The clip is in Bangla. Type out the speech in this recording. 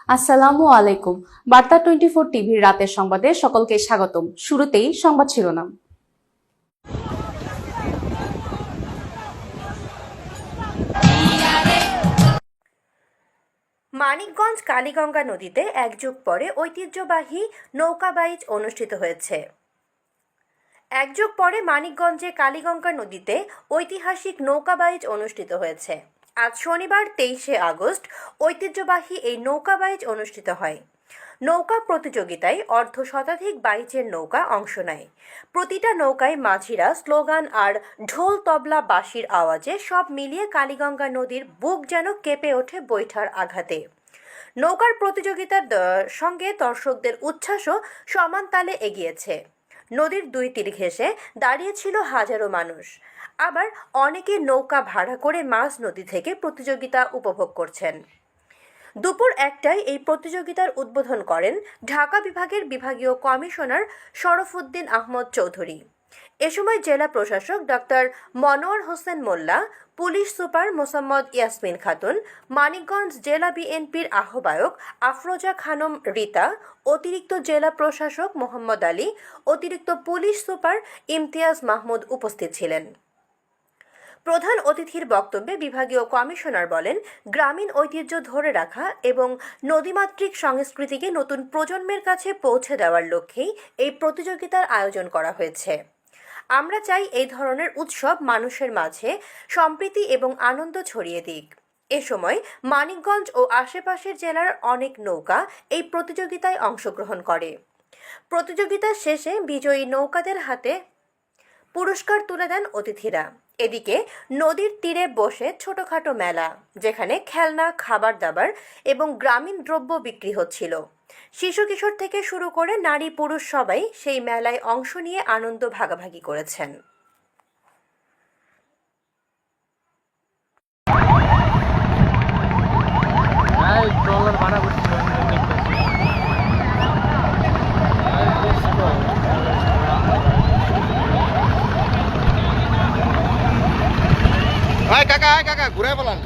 আসসালামু আলাইকুম। বার্তা 24 টিভির রাতের সংবাদে সকলকে স্বাগতম। শুরুতেই সংবাদ শিরোনাম। মানিকগঞ্জ কালীগঙ্গা নদীতে এক যুগ পরে ঐতিহ্যবাহী নৌকা বাইচ অনুষ্ঠিত হয়েছে। এক যুগ পরে মানিকগঞ্জে কালীগঙ্গা নদীতে ঐতিহাসিক নৌকা বাইচ অনুষ্ঠিত হয়েছে। আজ শনিবার 23শে আগস্ট ঐতিহ্যবাহী এই নৌকা বাইচ অনুষ্ঠিত হয়। নৌকা প্রতিযোগিতায় অর্ধ শতাধিক বাইচের নৌকা অংশ নেয়। প্রতিটা নৌকায় মাঝিরা স্লোগান আর ঢোল তবলা বাঁশির আওয়াজে সব মিলিয়ে কালীগঙ্গা নদীর বুক যেন কেঁপে ওঠে বৈঠার আঘাতে। নৌকার প্রতিযোগিতার সঙ্গে দর্শকদের উচ্ছ্বাসও সমান তালে এগিয়েছে। নদীর দুই তীর ঘেঁষে দাঁড়িয়েছিল হাজারো মানুষ। আবার অনেকে নৌকা ভাড়া করে মাঝ নদী থেকে প্রতিযোগিতা উপভোগ করছেন। দুপুর 1টায় এই প্রতিযোগিতার উদ্বোধন করেন ঢাকা বিভাগের বিভাগীয় কমিশনার শরফুদ্দিন আহমদ চৌধুরী। এ সময় জেলা প্রশাসক ডক্টর মনোয়ার হোসেন মোল্লা, পুলিশ সুপার মোসাম্মদ ইয়াসমিন খাতুন, মানিকগঞ্জ জেলা বিএনপির আহ্বায়ক আফরোজা খানম রীতা, অতিরিক্ত জেলা প্রশাসক মোহাম্মদ আলী, অতিরিক্ত পুলিশ সুপার ইমতিয়াজ মাহমুদ উপস্থিত ছিলেন। প্রধান অতিথির বক্তব্যে বিভাগীয় কমিশনার বলেন, গ্রামীণ ঐতিহ্য ধরে রাখা এবং নদীমাতৃক সংস্কৃতিকে নতুন প্রজন্মের কাছে পৌঁছে দেওয়ার লক্ষ্যেই এই প্রতিযোগিতার আয়োজন করা হয়েছে। আমরা চাই এই ধরনের উৎসব মানুষের মাঝে সম্প্রীতি এবং আনন্দ ছড়িয়ে দিক। এ সময় মানিকগঞ্জ ও আশেপাশের জেলার অনেক নৌকা এই প্রতিযোগিতায় অংশগ্রহণ করে। প্রতিযোগিতা শেষে বিজয়ী নৌকাদের হাতে পুরস্কার তুলে দেন অতিথিরা। এদিকে নদীর তীরে বসে ছোটখাটো মেলা, যেখানে খেলনা, খাবার দাবার এবং গ্রামীণ দ্রব্য বিক্রি হচ্ছিল। শিশু কিশোর থেকে শুরু করে নারী পুরুষ সবাই সেই মেলায় অংশ নিয়ে আনন্দ ভাগাভাগি করেছেন। কাকা ঘুরে বলান।